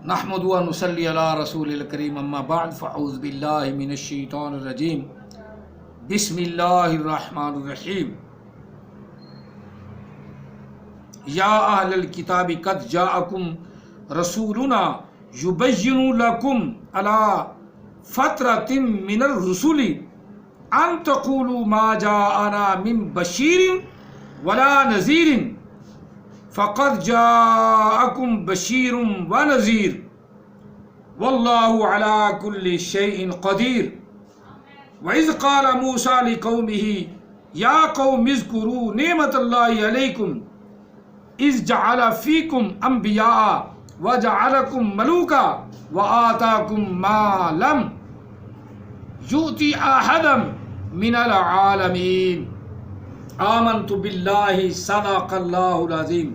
نحمد و نصلی علی رسول الکریم اما بعد فاعوذ باللہ من الشیطان الرجیم بسم اللہ الرحمن الرحیم یا اہل الکتاب قد جاءکم رسولنا یبین لکم علی فترۃ من الرسل ان تقولوا ما جاءنا من بشیر ولا نذیر فقد جاءکم بشیر ونذیر واللہ علی کل شیء قدیر وَإِذْ قَالَ مُوسَىٰ لِقَوْمِهِ يَا قَوْمِ اذْكُرُوا نِعْمَةَ اللَّهِ عَلَيْكُمْ إِذْ جَعَلَ فِيكُمْ أَنْبِيَاءَ وَجَعَلَكُمْ مَلُوكًا وَآتَاكُمْ مَا لَمْ يُؤْتِ أَحَدًا مِنَ الْعَالَمِينَ آمَنْتُ بِاللَّهِ صَدَقَ اللَّهُ الْعَظِيمُ۔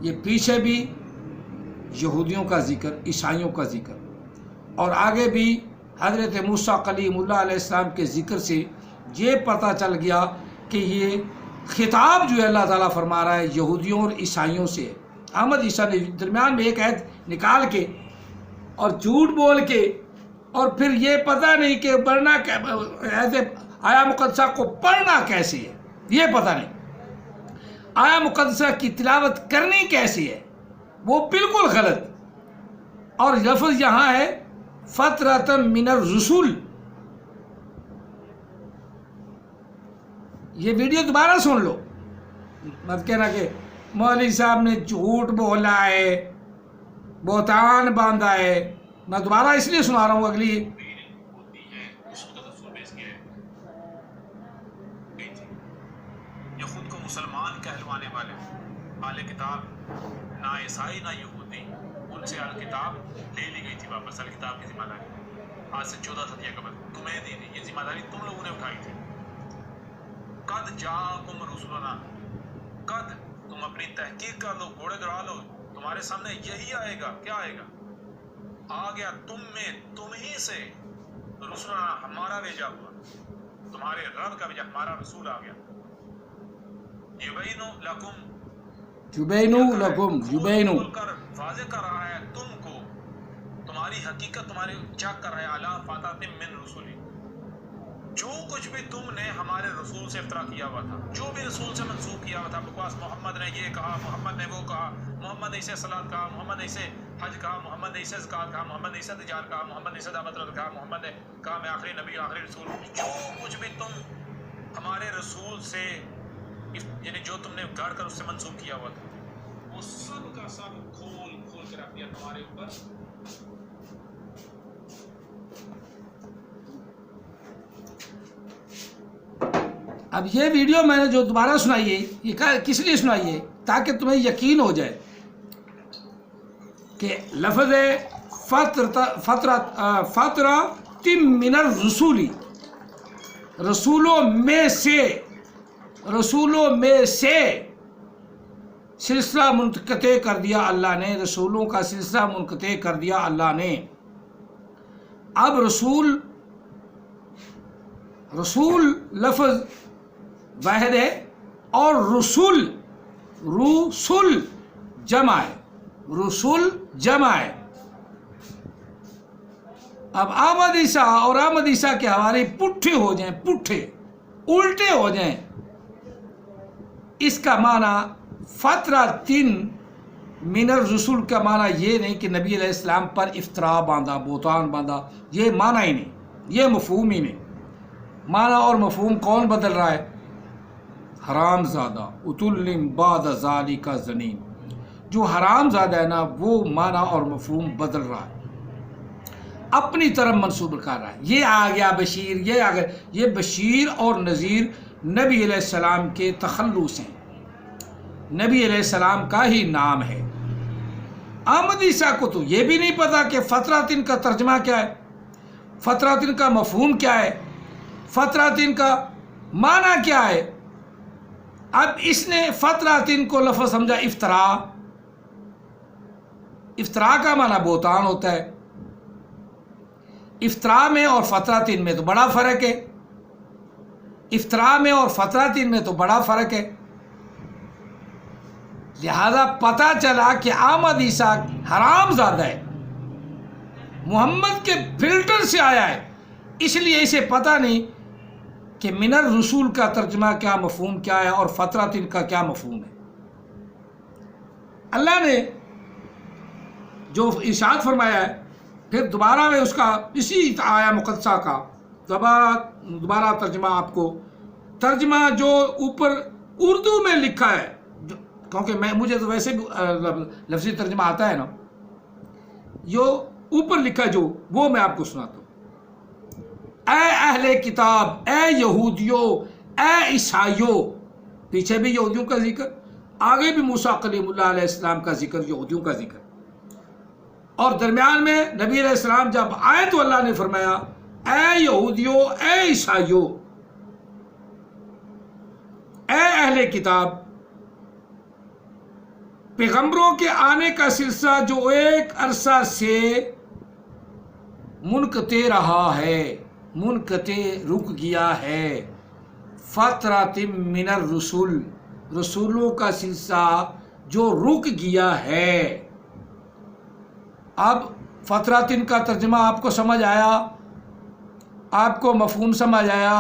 یہ پیچھے بھی یہودیوں کا ذکر، عیسائیوں کا ذکر، اور آگے بھی حضرت موسیٰ کلیم اللہ علیہ السلام کے ذکر سے یہ پتہ چل گیا کہ یہ خطاب جو ہے اللہ تعالیٰ فرما رہا ہے یہودیوں اور عیسائیوں سے۔ احمد عیسیٰ نے درمیان میں ایک عہد نکال کے اور جھوٹ بول کے اور پھر یہ پتہ نہیں کہ پڑھنا ایسے آیا مقدسہ کو پڑھنا کیسے ہے، یہ پتہ نہیں، آیا مقدسہ کی تلاوت کرنی کیسی ہے، وہ بالکل غلط۔ اور لفظ یہاں ہے فترۃ من الرسول۔ یہ ویڈیو دوبارہ سن لو، مت کہنا کہ مولوی صاحب نے جھوٹ بولا ہے، بہتان باندھا ہے۔ میں دوبارہ اس لیے سنا رہا ہوں، اگلی یہ خود کو مسلمان کہلوانے والے اہل کتاب، نہ عیسائی نہ یہودی، ان سے اہل کتاب لے لی گئی تھی واپس۔ اہل کتاب کی ذمہ داری آج سے 14 صدیوں قبل تمہیں دی تھی، یہ ذمہ داری تم لوگوں نے اٹھائی تھی۔ قد جاءکم رسولنا، قد، تم اپنی تحقیق کر لو، گھوڑے دوڑا لو، تمہارے سامنے یہی آئے گا۔ کیا آئے گا؟ آ گیا تم میں، تم ہی سے، رسولنا ہمارا بھیجا ہوا، تمہارے رب کا بھیجا ہمارا رسول آ گیا۔ یبین لکم، یبینو کھول کر واضح کر رہا ہے تم کو، تمہاری حقیقت تمہاری چیک کر رہا ہے، علی فترۃ من رسولی، جو کچھ بھی تم نے ہمارے رسول سے افترا کیا ہوا تھا، جو بھی رسول سے منسوخ کیا ہوا تھا، بکواس محمد نے یہ کہا، محمد نے وہ کہا، محمد نے اسے صلاۃ کہا، محمد نے اسے حج کہا، محمد نے اسے زکات کہا، محمد نے اسے تجارت کہا، محمد نے اسے دعوت کہا، محمد نے کہا میں آخری نبی آخری رسول، جو کچھ بھی تم ہمارے رسول سے یعنی جو تم نے گھڑ کر اس سے منسوخ کیا ہوا تھا، وہ سب کا سب کھول کھول کے رکھ دیا تمہارے اوپر۔ اب یہ ویڈیو میں نے جو دوبارہ سنائی ہے، یہ کس لیے سنائی ہے؟ تاکہ تمہیں یقین ہو جائے کہ لفظ فترۃ من الرسول، رسولوں میں سے سلسلہ منقطع کر دیا اللہ نے، رسولوں کا سلسلہ منقطع کر دیا اللہ نے۔ اب رسول لفظ واحد ہے اور رسول جمع ہے، رسول جمع ہے۔ اب احمد عیسیٰ اور احمد عیسیٰ کے حوالے پٹھے ہو جائیں، پٹھے الٹے ہو جائیں، اس کا معنی فترۃ من الرسول کا معنی یہ نہیں کہ نبی علیہ السلام پر افترا باندھا، بہتان باندھا، یہ معنی ہی نہیں، یہ مفہوم ہی نہیں۔ معنی اور مفہوم کون بدل رہا ہے؟ حرام زادہ، اتل بعد ذالک زنیم، جو حرام زادہ ہے نا، وہ معنی اور مفہوم بدل رہا ہے، اپنی طرف منسوب کر رہا ہے۔ یہ آ گیا بشیر، یہ آ گیا، یہ بشیر اور نذیر نبی علیہ السلام کے تخلص ہیں، نبی علیہ السلام کا ہی نام ہے۔ احمد عیسیٰ کو تو یہ بھی نہیں پتا کہ فترۃ کا ترجمہ کیا ہے، فترۃ کا مفہوم کیا ہے، فترۃ کا معنی کیا ہے۔ اب اس نے فترۃ کو لفظ سمجھا افترا، افترا کا معنی بہتان ہوتا ہے، افترا میں اور فترۃ میں تو بڑا فرق ہے، افترا میں اور فترۃ میں تو بڑا فرق ہے۔ لہذا پتہ چلا کہ احمد عیسیٰ حرام زادہ ہے، محمد کے فلٹر سے آیا ہے، اس لیے اسے پتہ نہیں کہ من الرسول کا ترجمہ کیا، مفہوم کیا ہے، اور فترۃ کا کیا مفہوم ہے۔ اللہ نے جو ارشاد فرمایا ہے، پھر دوبارہ میں اس کا اسی آیا مقدسہ کا دوبارہ ترجمہ آپ کو، ترجمہ جو اوپر اردو میں لکھا ہے، کیونکہ مجھے تو ویسے بھی لفظی ترجمہ آتا ہے نا، جو اوپر لکھا جو وہ میں آپ کو سناتا ہوں۔ اے اہل کتاب، اے یہودیوں، اے عیسائیوں، پیچھے بھی یہودیوں کا ذکر، آگے بھی موسیٰ کلیم اللہ علیہ السلام کا ذکر، یہودیوں کا ذکر، اور درمیان میں نبی علیہ السلام جب آئے تو اللہ نے فرمایا اے یہودیوں، اے عیسائیوں، اے اہل کتاب، پیغمبروں کے آنے کا سلسلہ جو ایک عرصہ سے منقطع رہا ہے، منقطع رک گیا ہے، فترۃ من الرسل، رسولوں کا سلسلہ جو رک گیا ہے۔ اب فترۃ کا ترجمہ آپ کو سمجھ آیا، آپ کو مفہوم سمجھ آیا،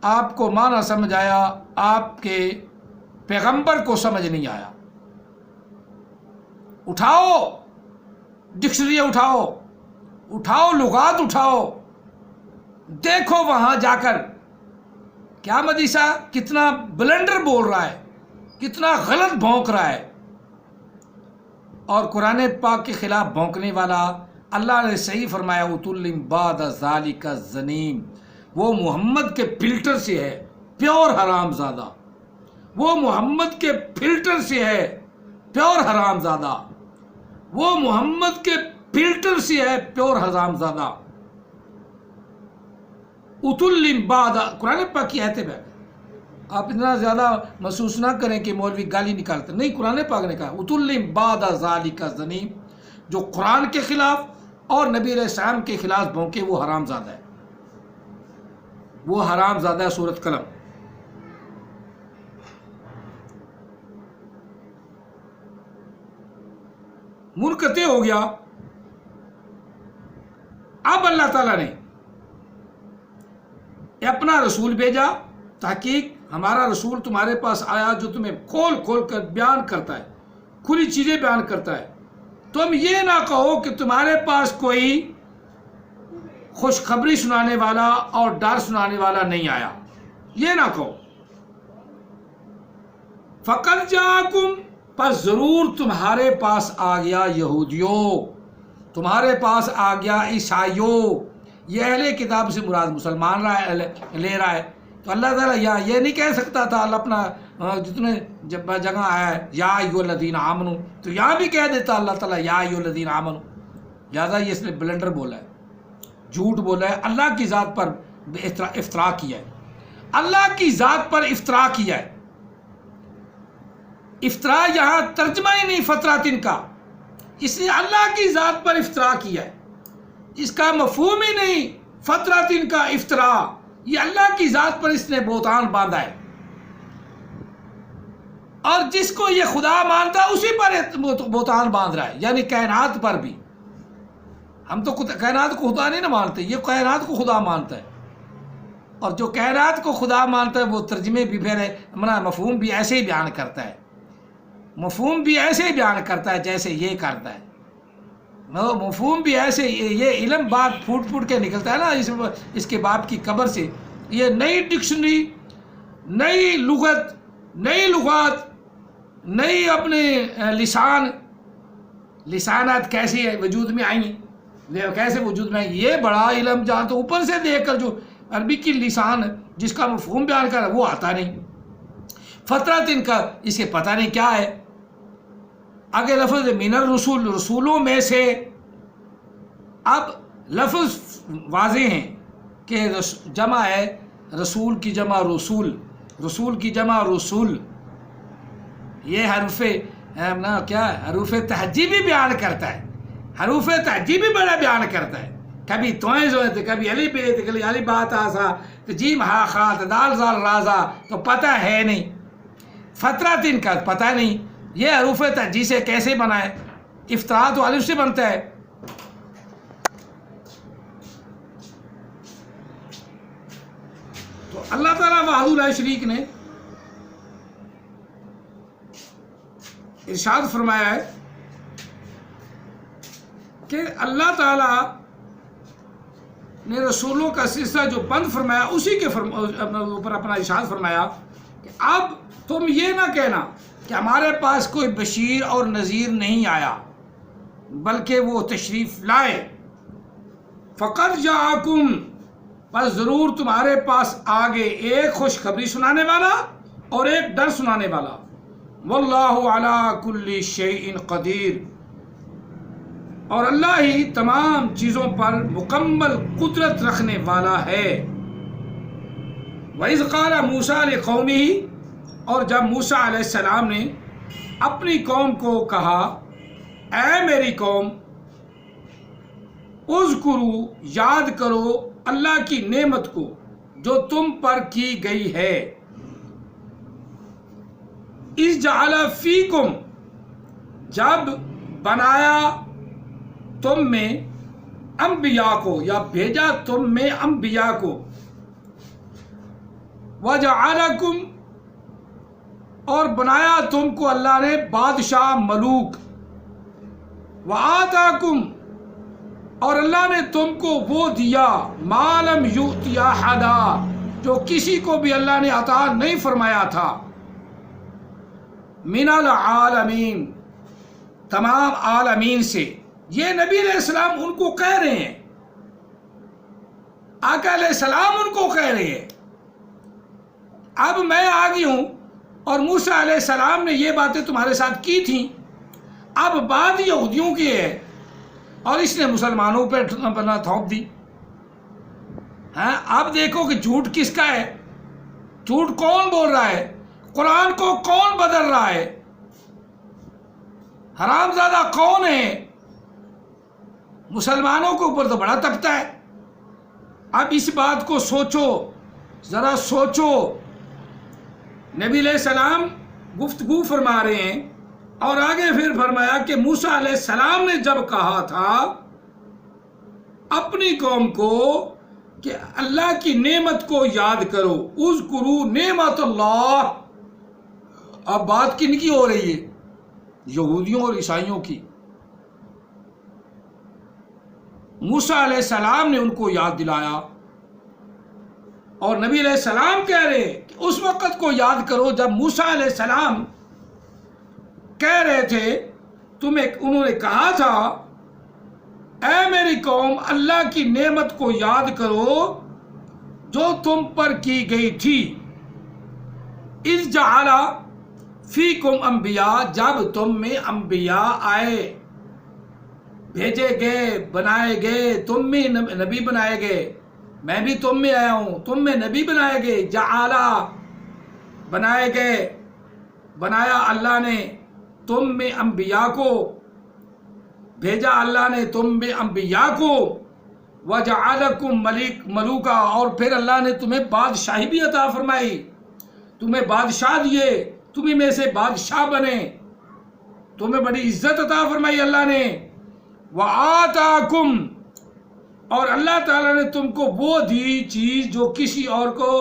آپ کو معنی سمجھ آیا، آپ کے پیغمبر کو سمجھ نہیں آیا۔ اٹھاؤ ڈکشنری، اٹھاؤ لغات، اٹھاؤ، دیکھو وہاں جا کر کیا مدیسہ کتنا بلنڈر بول رہا ہے، کتنا غلط بھونک رہا ہے، اور قرآن پاک کے خلاف بھونکنے والا اللہ نے صحیح فرمایا عتل بعد ذالک زنیم، وہ محمد کے فلٹر سے ہے، پیور حرام زادہ، وہ محمد کے فلٹر سے ہے، پیور حرام زادہ، وہ محمد کے فلٹر سے ہے، پیور حرام زادہ۔ عتل بعد، قرآن پاک کی آیت ہے، آپ اتنا زیادہ محسوس نہ کریں کہ مولوی گالی نکالتے، نہیں، قرآن پاک نے کہا عتل بعد ذالک زنیم، جو قرآن کے خلاف اور نبی علیہ السلام کے خلاف بھونکے وہ حرام زادہ ہے، وہ حرام زادہ ہے۔ سورۃ قلم۔ منقطع ہو گیا۔ اب اللہ تعالیٰ نے اپنا رسول بھیجا، تحقیق ہمارا رسول تمہارے پاس آیا جو تمہیں کھول کھول کر بیان کرتا ہے، کھلی چیزیں بیان کرتا ہے۔ تم یہ نہ کہو کہ تمہارے پاس کوئی خوشخبری سنانے والا اور ڈر سنانے والا نہیں آیا، یہ نہ کہو۔ فقد جاءکم، پر ضرور تمہارے پاس آ گیا یہودیوں، تمہارے پاس آ گیا عیسائیوں، یہ اہل کتاب سے مراد مسلمان لے رہا ہے۔ تو اللہ تعالیٰ یہ نہیں کہہ سکتا تھا، اللہ اپنا جتنے جگہ آیا ہے یا ایھا الذین آمنو، تو یہاں بھی کہہ دیتا اللہ تعالیٰ یا ایھا الذین آمنو، لہٰذا یہ اس نے بلنڈر بولا ہے، جھوٹ بولا ہے، اللہ کی ذات پر افطرا کیا ہے، اللہ کی ذات پر افطرا کیا ہے۔ افطرا یہاں ترجمہ ہی نہیں فترۃ کا، اس نے اللہ کی ذات پر افطرا کیا ہے، اس کا مفہوم ہی نہیں فترۃ کا افطرا، یہ اللہ کی ذات پر اس نے بہتان باندھا ہے، اور جس کو یہ خدا مانتا ہے اسی پر بہتان باندھ رہا ہے، یعنی کائنات پر بھی۔ ہم تو کائنات کو خدا نہیں نہ مانتے، یہ کائنات کو خدا مانتا ہے، اور جو کائنات کو خدا مانتا ہے وہ ترجمے بھی پھر مفہوم بھی ایسے ہی بیان کرتا ہے، مفہوم بھی ایسے ہی بیان کرتا ہے جیسے یہ کرتا ہے، مفہوم بھی ایسے، یہ علم بات پھوٹ پھوٹ کے نکلتا ہے نا اس کے باپ کی قبر سے۔ یہ نئی ڈکشنری، نئی لغت، نئی لغات، نئی اپنے لسانات کیسے وجود میں آئیں، کیسے وجود میں آئیں، یہ بڑا علم جہاں تو اوپر سے دیکھ کر جو عربی کی لسان جس کا مفہوم بیان کر وہ آتا نہیں۔ فترۃ کا اس کے پتہ نہیں کیا ہے۔ آگے لفظ من الرسول، رسولوں میں سے، اب لفظ واضح ہیں کہ جمع ہے، رسول کی جمع رسول، رسول کی جمع رسول، یہ حروف حروف تہجیبی بیان کرتا ہے، حروف تہجیبی بڑا بیان کرتا ہے، کبھی توئیں جو ہے، کبھی علی بے، کبھی علی بات آسا، تو جیم ہا خات، دال زال رازا، تو پتہ ہے نہیں۔ فترۃ کا پتہ نہیں، یہ حروف تہجی سے کیسے بنا ہے؟ افطرا تو الف سے بنتا ہے، وحدہ لا شریک نے ارشاد فرمایا ہے کہ اللہ تعالیٰ نے رسولوں کا سلسلہ جو بند فرمایا اسی کے اوپر اپنا ارشاد فرمایا کہ اب تم یہ نہ کہنا کہ ہمارے پاس کوئی بشیر اور نذیر نہیں آیا، بلکہ وہ تشریف لائے۔ فقط جاءکم، بس ضرور تمہارے پاس آگے ایک خوشخبری سنانے والا اور ایک ڈر سنانے والا۔ واللہ علی کل شیء قدیر، اور اللہ ہی تمام چیزوں پر مکمل قدرت رکھنے والا ہے۔ وَإِذْ قَالَ مُوسَىٰ لِقَوْمِهِ، اور جب موسیٰ علیہ السلام نے اپنی قوم کو کہا، اے میری قوم، اذکروا، یاد کرو اللہ کی نعمت کو جو تم پر کی گئی ہے۔ اذ جعل فیکم، جب بنایا تم میں انبیاء کو، یا بھیجا تم میں انبیاء کو، وجعلکم، اور بنایا تم کو اللہ نے بادشاہ ملوک، وآتاکم، اور اللہ نے تم کو وہ دیا ما لم یؤتی احدا، جو کسی کو بھی اللہ نے عطا نہیں فرمایا تھا، من العالمین، تمام عالمین سے۔ یہ نبی علیہ السلام ان کو کہہ رہے ہیں، آقا علیہ السلام ان کو کہہ رہے ہیں۔ اب میں آ گئی ہوں اور موسیٰ علیہ السلام نے یہ باتیں تمہارے ساتھ کی تھیں، اب بات یہودیوں کی ہے اور اس نے مسلمانوں پہ بنا تھوپ دی۔ ہاں، اب دیکھو کہ جھوٹ کس کا ہے، جھوٹ کون بول رہا ہے، قرآن کو کون بدل رہا ہے، حرامزادہ کون ہے؟ مسلمانوں کے اوپر تو بڑا تپتا ہے۔ اب اس بات کو سوچو، ذرا سوچو۔ نبی علیہ السلام گفتگو فرما رہے ہیں اور آگے پھر فرمایا کہ موسیٰ علیہ السلام نے جب کہا تھا اپنی قوم کو کہ اللہ کی نعمت کو یاد کرو، اذکروا نعمت اللہ، اب بات کن کی ہو رہی ہے؟ یہودیوں اور عیسائیوں کی۔ موسیٰ علیہ السلام نے ان کو یاد دلایا اور نبی علیہ السلام کہہ رہے کہ اس وقت کو یاد کرو جب موسیٰ علیہ السلام کہہ رہے تھے، انہوں نے کہا تھا، اے میری قوم، اللہ کی نعمت کو یاد کرو جو تم پر کی گئی تھی۔ اذ جعل فیکم انبیاء، جب تم میں انبیاء آئے، بھیجے گئے، بنائے گئے، تم میں نبی بنائے گئے، میں بھی تم میں آیا ہوں، تم میں نبی بنائے گئے، جعلا، بنائے گئے، بنایا اللہ نے تم میں انبیاء کو، بھیجا اللہ نے تم میں انبیاء کو، وجعلکم ملوکا، اور پھر اللہ نے تمہیں بادشاہی بھی عطا فرمائی، تمہیں بادشاہ دیے، تمہیں میں سے بادشاہ بنے، تمہیں بڑی عزت عطا فرمائی اللہ نے۔ وآتاکم، اور اللہ تعالیٰ نے تم کو وہ دی چیز جو کسی اور کو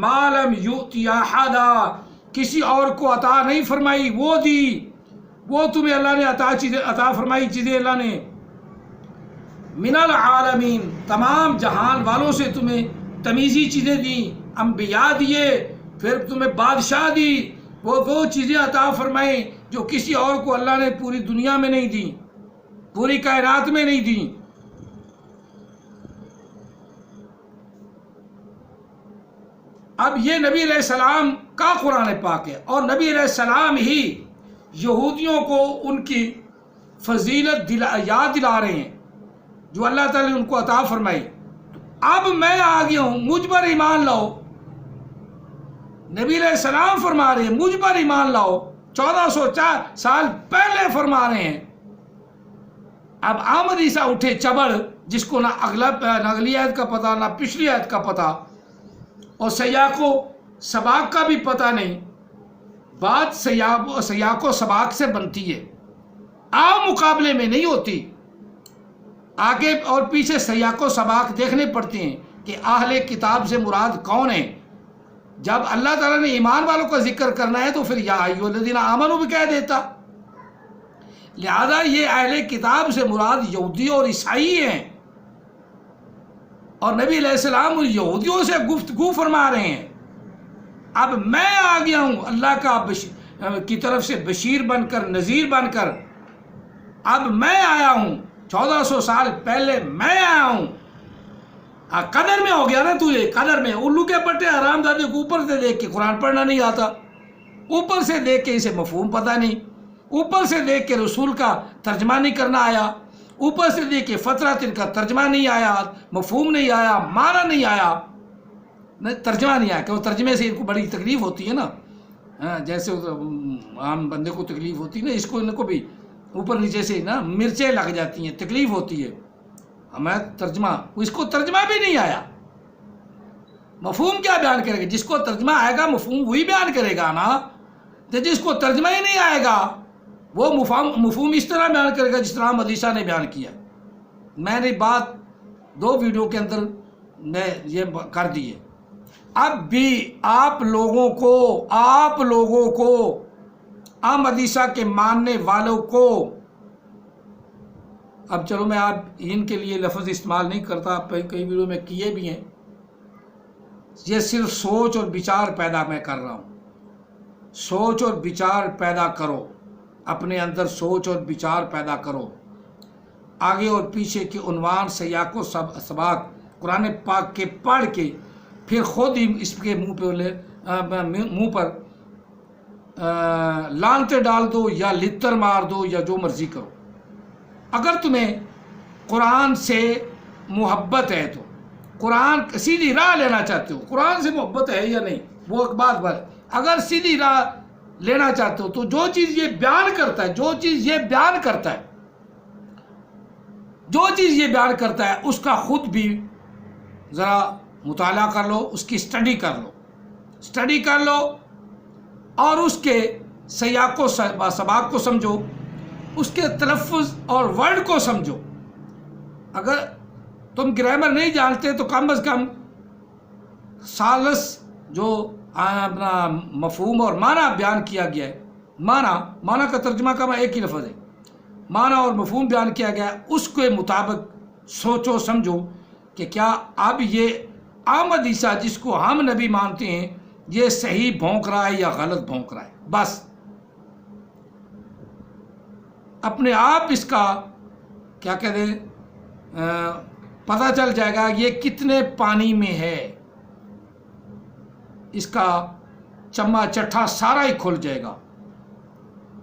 ما لم یؤتی احدا، کسی اور کو عطا نہیں فرمائی، وہ دی، وہ تمہیں اللہ نے عطا فرمائی چیزیں اللہ نے۔ من العالمین، تمام جہان والوں سے تمہیں تمیزی چیزیں دیں، انبیاء دیے، پھر تمہیں بادشاہ دی، وہ چیزیں عطا فرمائیں جو کسی اور کو اللہ نے پوری دنیا میں نہیں دی، پوری کائنات میں نہیں دی۔ اب یہ نبی علیہ السلام کا قرآن پاک ہے، اور نبی علیہ السلام ہی یہودیوں کو ان کی فضیلت یاد دلا رہے ہیں جو اللہ تعالی نے ان کو عطا فرمائی۔ اب میں آ گیا ہوں، مجھ پر ایمان لاؤ۔ نبی علیہ السلام فرما رہے ہیں مجھ پر ایمان لاؤ، 1404 سال پہلے فرما رہے ہیں۔ اب آمدی سا اٹھے چبڑ، جس کو نہ اگلی آیت کا پتہ نہ پچھلی آیت کا پتہ، اور سیاق و سباق کا بھی پتہ نہیں۔ بات سیاق و سباق سے بنتی ہے، عام مقابلے میں نہیں ہوتی۔ آگے اور پیچھے سیاق و سباق دیکھنے پڑتے ہیں کہ اہل کتاب سے مراد کون ہے۔ جب اللہ تعالیٰ نے ایمان والوں کا ذکر کرنا ہے تو پھر یا ایھا الذین آمنوا بھی کہہ دیتا. لہذا یہ اہل کتاب سے مراد یہودی اور عیسائی ہیں، اور نبی علیہ السلام یہودیوں سے گفتگو فرما رہے ہیں. اب میں آ گیا ہوں اللہ کا کی طرف سے بشیر بن کر، نذیر بن کر. اب میں آیا ہوں 1400 سال پہلے میں آیا ہوں. قدر میں ہو گیا نا تجھے، قدر میں. الو کے پٹے حرام دادے کو اوپر سے دیکھ کے قرآن پڑھنا نہیں آتا، اوپر سے دیکھ کے اسے مفہوم پتہ نہیں، اوپر سے دیکھ کے رسول کا ترجمہ نہیں کرنا آیا، اوپر سے دیکھ کے فطرت ان کا ترجمہ نہیں آیا، مفہوم نہیں آیا، معنی نہیں آیا، ترجمہ نہیں آیا. کہ وہ ترجمے سے ان کو بڑی تکلیف ہوتی ہے نا، جیسے عام بندے کو تکلیف ہوتی ہے نا، اس کو ان کو بھی اوپر نیچے سے نا مرچیں لگ جاتی ہیں، تکلیف ہوتی ہے. ہمیں ترجمہ، اس کو ترجمہ بھی نہیں آیا، مفہوم کیا بیان کرے گا؟ جس کو ترجمہ آئے گا مفہوم وہی بیان کرے گا نا. تو جس کو ترجمہ ہی نہیں آئے گا وہ مفہوم اس طرح بیان کرے گا جس طرح مدیسہ نے بیان کیا. میں نے بات 2 ویڈیو کے اندر میں یہ کر دی ہے. اب بھی آپ لوگوں کو احمدیسہ کے ماننے والوں کو، اب چلو میں آپ ان کے لیے لفظ استعمال نہیں کرتا، کئی ویڈیو میں کیے بھی ہیں. یہ صرف سوچ اور بچار پیدا میں کر رہا ہوں. سوچ اور بچار پیدا کرو، اپنے اندر سوچ اور بچار پیدا کرو. آگے اور پیچھے کے عنوان سیاق و سباق قرآن پاک کے پڑھ کے پھر خود ہی اس کے منہ پر لانتے ڈال دو یا لتر مار دو یا جو مرضی کرو. اگر تمہیں قرآن سے محبت ہے تو، قرآن سیدھی راہ لینا چاہتے ہو، قرآن سے محبت ہے یا نہیں وہ ایک بات بات. اگر سیدھی راہ لینا چاہتے ہو تو جو چیز یہ بیان کرتا ہے اس کا خود بھی ذرا مطالعہ کر لو، اس کی اسٹڈی کر لو اور اس کے سیاق و سباق کو سمجھو، اس کے تلفظ اور ورڈ کو سمجھو. اگر تم گرامر نہیں جانتے تو کم از کم سالس جو اپنا مفہوم اور معنی بیان کیا گیا ہے، معنی کا ترجمہ کا ایک ہی لفظ ہے، معنی اور مفہوم بیان کیا گیا ہے، اس کے مطابق سوچو سمجھو کہ کیا اب یہ احمد عیسیٰ جس کو ہم نبی مانتے ہیں یہ صحیح بھونک رہا ہے یا غلط بھونک رہا ہے. بس اپنے آپ اس کا کیا کہتے ہیں پتہ چل جائے گا یہ کتنے پانی میں ہے. اس کا چما چٹھا سارا ہی کھل جائے گا.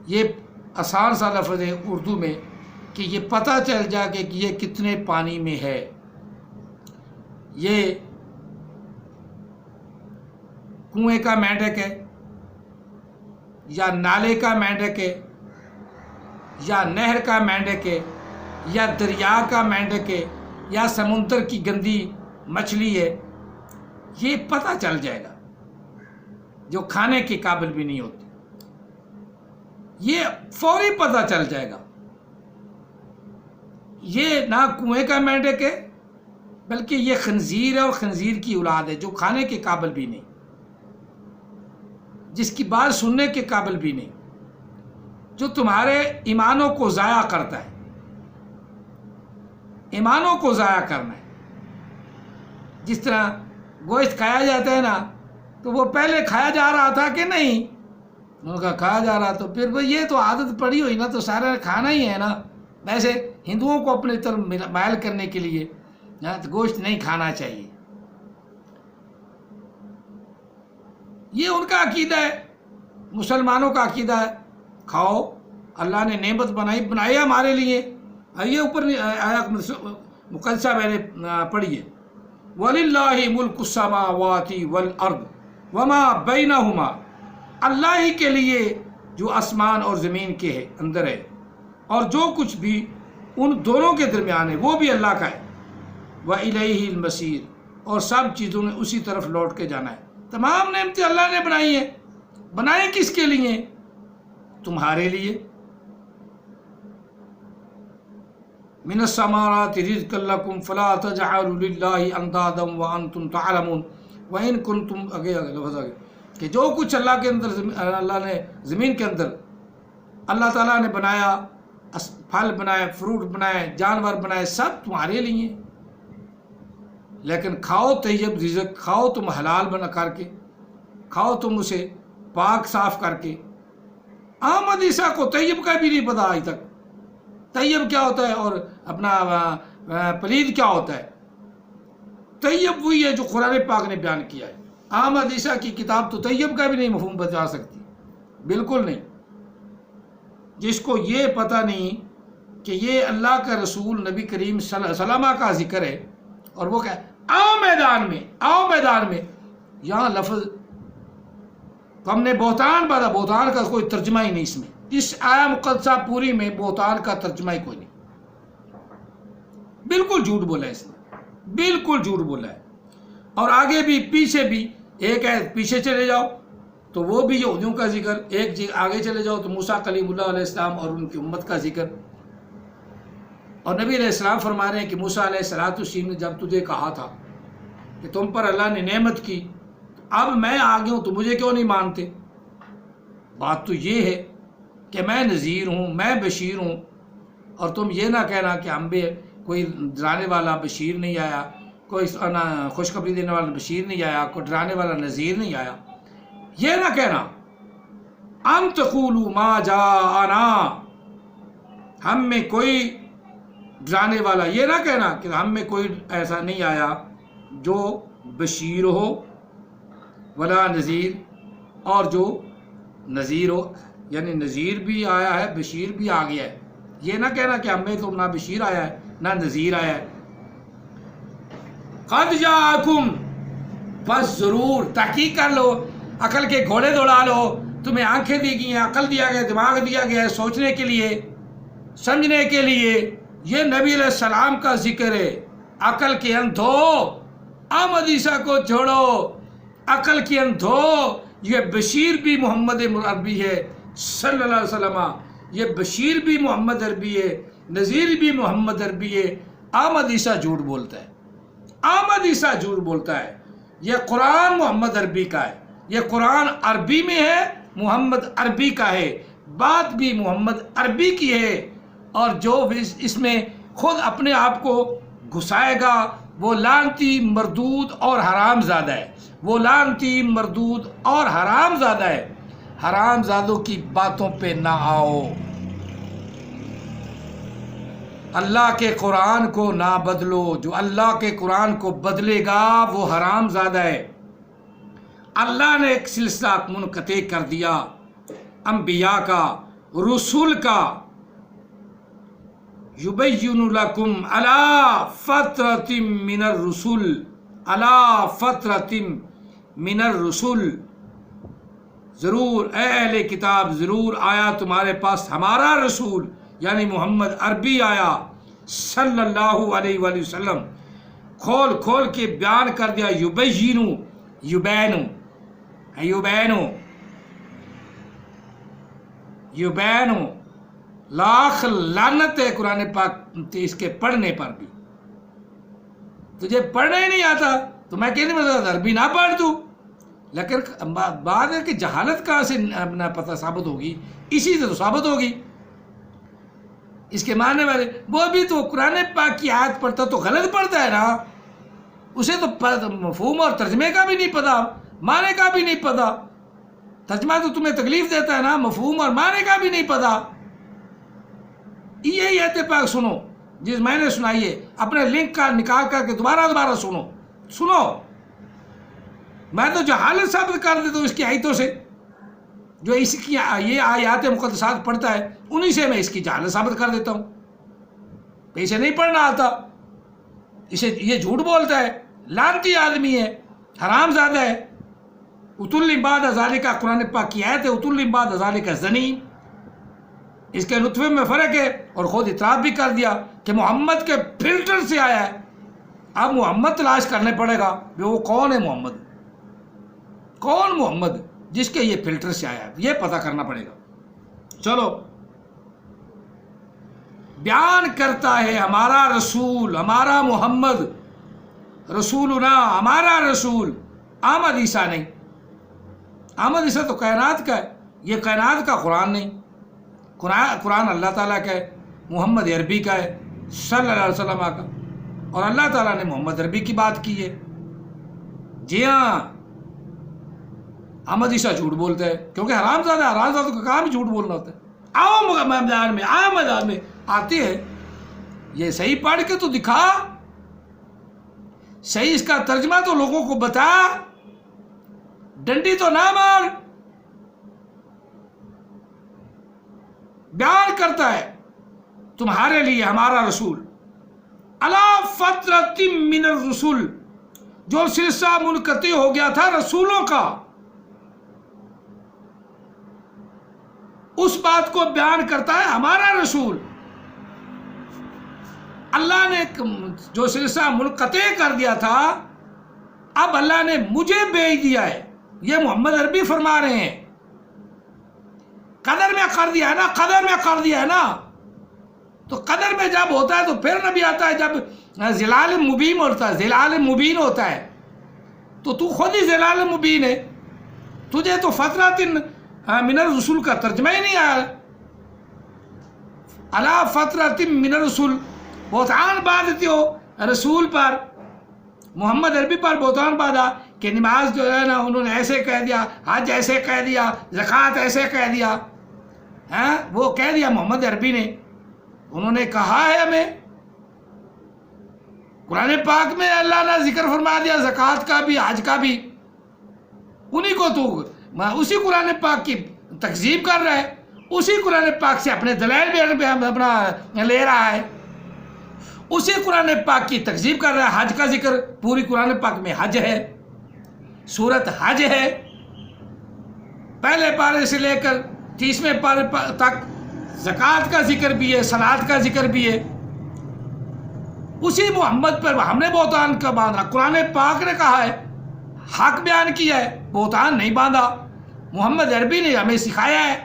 یہ آسان سا لفظ ہے اردو میں کہ یہ پتہ چل جائے کہ یہ کتنے پانی میں ہے. یہ کنویں کا مینڈک ہے یا نالے کا مینڈک ہے یا نہر کا مینڈک ہے یا دریا کا مینڈک ہے یا سمندر کی گندی مچھلی ہے، یہ پتہ چل جائے گا. جو کھانے کے قابل بھی نہیں ہوتی، یہ فوری پتہ چل جائے گا. یہ نہ کنویں کا مینڈک ہے بلکہ یہ خنزیر ہے اور خنزیر کی اولاد ہے جو کھانے کے قابل بھی نہیں، جس کی بات سننے کے قابل بھی نہیں، جو تمہارے ایمانوں کو ضائع کرتا ہے. ایمانوں کو ضائع کرنا ہے. جس طرح گوشت کھایا جاتا ہے نا تو وہ پہلے کھایا جا رہا تھا کہ نہیں، انہوں نے کہا کھایا جا رہا، تو پھر یہ تو عادت پڑی ہوئی نا تو سارا کھانا ہی ہے نا. ویسے ہندوؤں کو اپنی طرف مائل کرنے کے لیے گوشت نہیں کھانا چاہیے، یہ ان کا عقیدہ ہے. مسلمانوں کا عقیدہ ہے کھاؤ، اللہ نے نعمت بنائی ہمارے لیے. یہ اوپر آیات مقدسہ میں نے پڑھی ہے، وَلِلَّهِ مُلْكُ السَّمَاوَاتِ وَالْأَرْضِ وَمَا بَيْنَهُمَا، اللہ ہی کے لیے جو آسمان اور زمین کے اندر ہے اور جو کچھ بھی ان دونوں کے درمیان ہے وہ بھی اللہ کا ہے. وَإِلَيْهِ الْمَصِيرُ، اور سب چیزوں نے اسی طرف لوٹ کے جانا ہے. تمام نعمتیں اللہ نے بنائی ہیں. بنائیں کس کے لیے؟ تمہارے لیے. مِنَ السَّمَاوَاتِ رِزْقًا لَكُمْ فَلَا تَجْعَلُوا لِلَّهِ أَنْدَادًا وَأَنْتُمْ تَعْلَمُونَ وَإِن كُنتُم آگے لفظ آگے کہ جو کچھ اللہ کے اندر اللہ نے زمین کے اندر اللہ تعالیٰ نے بنایا، پھل بنائے، فروٹ بنائے، جانور بنائے، سب تمہارے لیے، لیکن کھاؤ طیب رزق، کھاؤ تم حلال بنا کر کے، کھاؤ تم اسے پاک صاف کر کے۔ احمد عیسیٰ کو طیب کا بھی نہیں پتا آج تک، طیب کیا ہوتا ہے اور اپنا پلید کیا ہوتا ہے۔ طیب وہی ہے جو قرآن پاک نے بیان کیا ہے۔ احمد عیسیٰ کی کتاب تو طیب کا بھی نہیں مفہوم بتا سکتی، بالکل نہیں۔ جس کو یہ پتہ نہیں کہ یہ اللہ کا رسول نبی کریم صلی اللہ علیہ وسلم کا ذکر ہے، اور وہ کہا آؤ میدان میں، آؤ میدان میں، یہاں لفظ تو ہم نے بہتان بادا، بہتان کا کوئی ترجمہ ہی نہیں اس میں، اس آیا مقدسہ پوری میں بہتان کا ترجمہ ہی کوئی نہیں، بالکل جھوٹ بولا ہے اس نے، بالکل جھوٹ بولا ہے۔ اور آگے بھی پیچھے بھی ایک ہے، پیچھے چلے جاؤ تو وہ بھی یہودیوں کا ذکر، ایک آگے چلے جاؤ تو موسیٰ کلیم اللہ علیہ السلام اور ان کی امت کا ذکر، اور نبی علیہ السلام فرما رہے ہیں کہ موسیٰ علیہ السلام نے جب تجھے کہا تھا کہ تم پر اللہ نے نعمت کی، اب میں آگے ہوں تو مجھے کیوں نہیں مانتے؟ بات تو یہ ہے کہ میں نذیر ہوں، میں بشیر ہوں، اور تم یہ نہ کہنا کہ ہم بھی کوئی ڈرانے والا بشیر نہیں آیا، کوئی خوشخبری دینے والا بشیر نہیں آیا، کوئی ڈرانے والا نذیر نہیں آیا، یہ نہ کہنا۔ ان تقولوا ما جاءنا، ہم میں کوئی ڈرانے والا، یہ نہ کہنا کہ ہم میں کوئی ایسا نہیں آیا جو بشیر ہو ولا نذیر، اور جو نذیر ہو، یعنی نذیر بھی آیا ہے، بشیر بھی آ گیا ہے، یہ نہ کہنا کہ ہم میں تو نہ بشیر آیا ہے نہ نذیر آیا ہے۔ قد جاءکم، بس ضرور تحقیق کر لو، عقل کے گھوڑے دوڑا لو، تمہیں آنکھیں دی گئی ہیں، عقل دیا گیا، دماغ دیا گیا ہے سوچنے کے لیے، سمجھنے کے لیے، یہ نبی علیہ السلام کا ذکر ہے۔ عقل کے اندھو احمد عیسیٰ کو چھوڑو، عقل کے اندھو یہ بشیر بھی محمد عربی ہے صلی اللہ علیہ وسلم، یہ بشیر بھی محمد عربی ہے، نذیر بھی محمد عربی ہے۔ احمد عیسیٰ جھوٹ بولتا ہے، احمد عیسیٰ جھوٹ بولتا ہے۔ یہ قرآن محمد عربی کا ہے، یہ قرآن عربی میں ہے، محمد عربی کا ہے، بات بھی محمد عربی کی ہے، اور جو اس میں خود اپنے آپ کو گھسائے گا وہ لعنتی مردود اور حرام زادہ ہے، وہ لعنتی مردود اور حرام زادہ ہے۔ حرام زادوں کی باتوں پہ نہ آؤ، اللہ کے قرآن کو نہ بدلو، جو اللہ کے قرآن کو بدلے گا وہ حرام زادہ ہے۔ اللہ نے ایک سلسلہ منقطع کر دیا انبیاء کا، رسول کا، یبین لکم علی فترۃ من الرسل، علی فترۃ من الرسل، ضرور اے اہل کتاب، ضرور آیا تمہارے پاس ہمارا رسول یعنی محمد عربی آیا صلی اللہ علیہ وآلہ وسلم، کھول کھول کے بیان کر دیا، یبینو، یبینو، یبینو، یبینو، لاکھ لعنت ہے قرآن پاک اس کے پڑھنے پر بھی۔ تجھے پڑھنا ہی نہیں آتا تو میں کہنے میں عربی نہ پڑھ دوں، لیکن بات ہے کہ جہالت کہاں سے اپنا پتہ ثابت ہوگی، اسی سے تو ثابت ہوگی۔ اس کے معنی والے وہ بھی تو قرآن پاک کی آیت پڑھتا تو غلط پڑھتا ہے نا، اسے تو مفہوم اور ترجمے کا بھی نہیں پتا، معنی کا بھی نہیں پتا۔ ترجمہ تو تمہیں تکلیف دیتا ہے نا، مفہوم اور معنی کا بھی نہیں پتا۔ یہی آیت پاک سنو جس میں نے سنائی ہے، اپنے لنک کا نکال کر کے دوبارہ سنو۔ میں تو جہالت ثابت کر دیتا ہوں اس کی آیتوں سے، جو اس کی یہ آیات مقدسات پڑھتا ہے انہی سے میں اس کی جہالت ثابت کر دیتا ہوں۔ اسے نہیں پڑھنا آتا، اسے یہ جھوٹ بولتا ہے، لعنتی آدمی ہے، حرام زادہ ہے۔ اتل بعد ذالک، قرآن پاک کی آیت ہے، اتل بعد ذالک زنیم، اس کے نطفے میں فرق ہے، اور خود اعتراف بھی کر دیا کہ محمد کے فلٹر سے آیا ہے۔ اب محمد تلاش کرنے پڑے گا، وہ کون ہے محمد، کون محمد جس کے یہ فلٹر سے آیا ہے، یہ پتہ کرنا پڑے گا۔ چلو، بیان کرتا ہے ہمارا رسول، ہمارا محمد، رسولنا، ہمارا رسول احمد عیسیٰ نہیں. احمد عیسیٰ تو کائنات کا ہے، یہ کائنات کا قرآن نہیں. قرآن اللہ تعالیٰ کا ہے، محمد عربی کا ہے صلی اللہ علیہ وسلم کا، اور اللہ تعالیٰ نے محمد عربی کی بات کی ہے. جی ہاں، احمد عیسیٰ جھوٹ بولتا ہے کیونکہ حرام زادہ کا کام ہی جھوٹ بولنا ہوتا ہے. عام میدان میں آتے ہیں، یہ صحیح پڑھ کے تو دکھا، صحیح اس کا ترجمہ تو لوگوں کو بتا، ڈنڈی تو نہ مار. بیان کرتا ہے تمہارے لیے ہمارا رسول علی فترۃ من الرسل، جو سلسلہ منقطع ہو گیا تھا رسولوں کا، اس بات کو بیان کرتا ہے ہمارا رسول. اللہ نے جو سلسلہ منقطع کر دیا تھا، اب اللہ نے مجھے بھیج دیا ہے. یہ محمد عربی فرما رہے ہیں. قدر میں کر دیا ہے نا، قدر میں کر دیا ہے نا. تو قدر میں جب ہوتا ہے تو پھر نبی آتا ہے، جب ظلال مبین ہوتا ہے، ظلال مبین ہوتا ہے تو تو خود ہی ظلال مبین ہے. تجھے تو فترۃ من الرسول کا ترجمہ ہی نہیں آیا. علی فترۃ من الرسل، بہتان باندھتے ہو رسول پر، محمد عربی پر بہتان باندھا کہ نماز جو ہے نا انہوں نے ایسے کہہ دیا، حج ایسے کہہ دیا، زکوٰۃ ایسے کہہ دیا. ہاں، وہ کہہ دیا محمد عربی نے. انہوں نے کہا ہے ہمیں، قرآن پاک میں اللہ نے ذکر فرما دیا زکوٰۃ کا بھی، حج کا بھی. انہی کو تو اسی قرآن پاک کی تکذیب کر رہا ہے، اسی قرآن پاک سے اپنے دلائل بھی اپنا لے رہا ہے، اسی قرآن پاک کی تکذیب کر رہا ہے. حج کا ذکر پوری قرآن پاک میں حج ہے، سورت حج ہے، پہلے پارے سے لے کر 30ویں پارے تک زکوٰۃ کا ذکر بھی ہے، صلاۃ کا ذکر بھی ہے. اسی محمد پر ہم نے بہتان کا باندھا. قرآن پاک نے کہا ہے، حق بیان کیا ہے، بہتان نہیں باندھا. محمد عربی نے ہمیں سکھایا ہے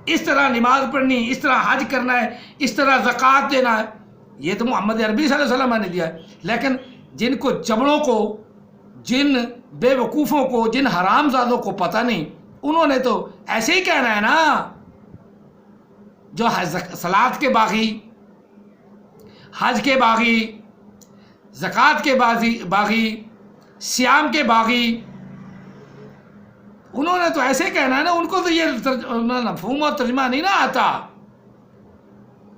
اس طرح نماز پڑھنی، اس طرح حج کرنا ہے، اس طرح زکوٰۃ دینا ہے. یہ تو محمد عربی صلی اللہ علیہ وسلم نے دیا ہے. لیکن جن کو جبڑوں کو، جن بے وقوفوں کو، جن حرام زادوں کو پتہ نہیں، انہوں نے تو ایسے ہی کہنا ہے نا. جو صلاۃ کے باغی، حج کے باغی، زکوٰۃ کے باغی، سیام کے باغی، انہوں نے تو ایسے کہنا ہے نا. ان کو تو یہ مفہوم اور ترجمہ نہیں نا آتا.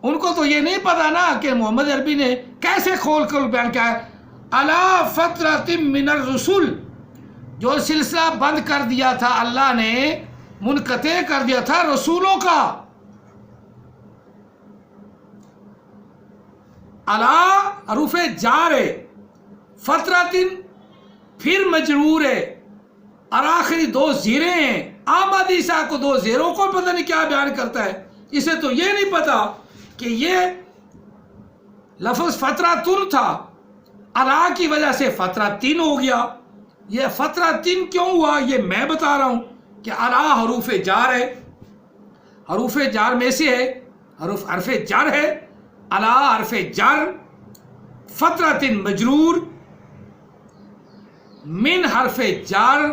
ان کو تو یہ نہیں پتا نا کہ محمد عربی نے کیسے کھول کر بیان کیا ہے. علی فترۃ من الرسل، جو سلسلہ بند کر دیا تھا اللہ نے، منقطع کر دیا تھا رسولوں کا. علی حروف جار ہے، فترۃ پھر مجرور ہے، اور آخری 2 زیریں ہیں. احمد عیسیٰ کو 2 زیروں کو پتہ نہیں کیا بیان کرتا ہے. اسے تو یہ نہیں پتا کہ یہ لفظ فترۃ تھا، علی کی وجہ سے فترۃ ہو گیا. یہ فترۃ کیوں ہوا یہ میں بتا رہا ہوں کہ علی حروف جار ہے، حروف جار میں سے ہے، حرف جر ہے. علی حرف جر، فترۃ مجرور، من حرف جر،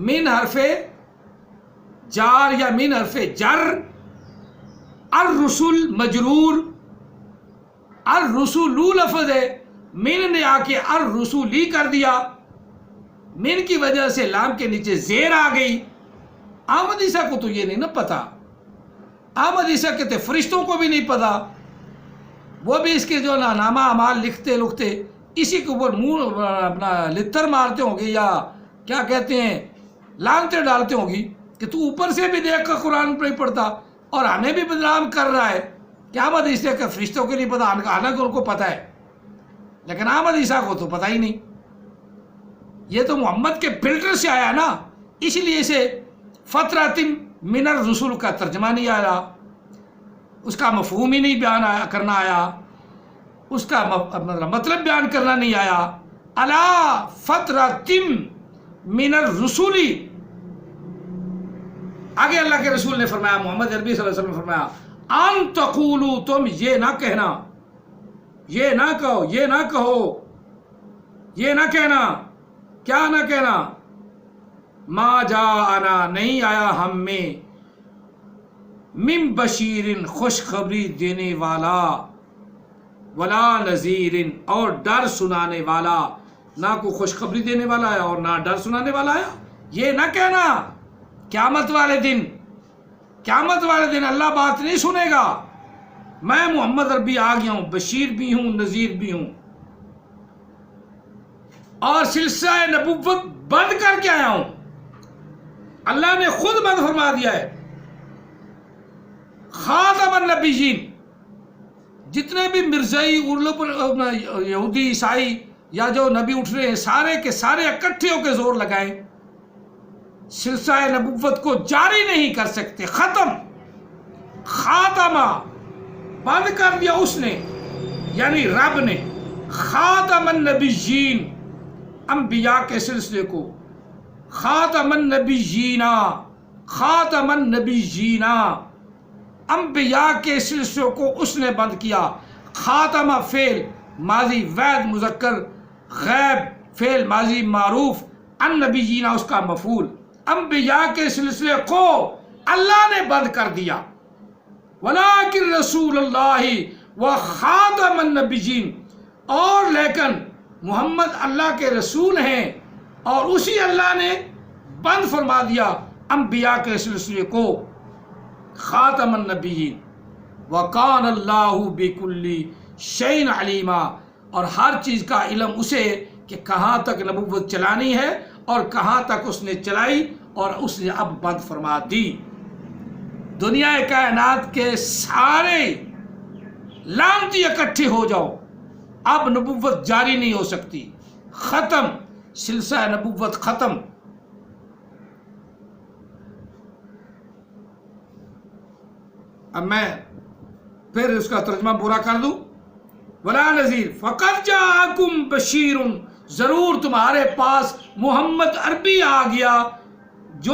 من حرف جار یا من حرف جر، الرسل مجرور، الرسول لفظ ہے، من نے آ کے الرسولی کر دیا. من کی وجہ سے لام کے نیچے زیر آ گئی. احمد عیسیٰ کو تو یہ نہیں نا پتا. احمد عیسیٰ کہتے فرشتوں کو بھی نہیں پتا. وہ بھی اس کے جو نامہ اعمال لکھتے اسی کے اوپر منہ اپنا لتر مارتے ہوں گے، یا کیا کہتے ہیں لانتے ڈالتے ہوں گی کہ تو اوپر سے بھی دیکھ کر قرآن نہیں پڑھتا اور ہمیں بھی بدنام کر رہا ہے. کہ احمد عیسیٰ کے فرشتوں کو نہیں پتا، حالانکہ ان کو پتہ ہے، لیکن احمد عیسیٰ کو تو پتہ ہی نہیں. یہ تو محمد کے فلٹر سے آیا نا، اس لیے اسے فترۃ من الرسل کا ترجمہ نہیں آیا، اس کا مفہوم ہی نہیں بیان کرنا آیا، اس کا مطلب بیان کرنا نہیں آیا. علی فترۃ من الرسل، آگے اللہ کے رسول نے فرمایا، محمد عربی صلی اللہ علیہ وسلم نے فرمایا، ان تقولوا، تم یہ نہ کہنا، یہ نہ کہو، یہ نہ کہو، یہ نہ کہنا. کیا نہ کہنا؟ ما جاءنا نہیں آیا ہم میں من بشیرن خوشخبری دینے والا ولا نذیرن اور ڈر سنانے والا، نہ کوئی خوشخبری دینے والا ہے اور نہ ڈر سنانے والا ہے۔ یہ نہ کہنا قیامت والے دن اللہ بات نہیں سنے گا، میں محمد عربی آ گیا ہوں، بشیر بھی ہوں نذیر بھی ہوں، اور سلسلہ نبوت بند کر کے آیا ہوں۔ اللہ نے خود بند فرما دیا ہے، خاتم النبیین۔ جتنے بھی مرزائی یہودی عیسائی یا جو نبی اٹھ رہے ہیں، سارے کے سارے اکٹھے ہو کے زور لگائیں، سلسلہ نبوت کو جاری نہیں کر سکتے، ختم، خاتمہ بند کر دیا اس نے، یعنی رب نے، خاتم النبیین، انبیاء کے سلسلے کو، خاتم النبیین، خاتم النبیین، انبیاء کے سلسلوں کو اس نے بند کیا۔ خاتمہ فعل ماضی وید مذکر، غیب فعل ماضی معروف، النبیین اس کا مفعول، انبیاء کے سلسلے کو اللہ نے بند کر دیا۔ ولیکن رسول اللہ و خاتم النبیین، اور لیکن محمد اللہ کے رسول ہیں اور اسی اللہ نے بند فرما دیا انبیاء کے سلسلے کو، خاتم النبیین۔ وکان اللہ بکل شیء علیما، اور ہر چیز کا علم اسے کہ کہاں تک نبوت چلانی ہے اور کہاں تک اس نے چلائی، اور اس نے اب بند فرما دی۔ دنیا کائنات کے سارے لعنتی اکٹھے ہو جاؤ، اب نبوت جاری نہیں ہو سکتی، ختم، سلسلہ نبوت ختم۔ اب میں پھر اس کا ترجمہ پورا کر دوں۔ ولا نذیر فقد جاءکم بشیر، ضرور تمہارے پاس محمد عربی آ گیا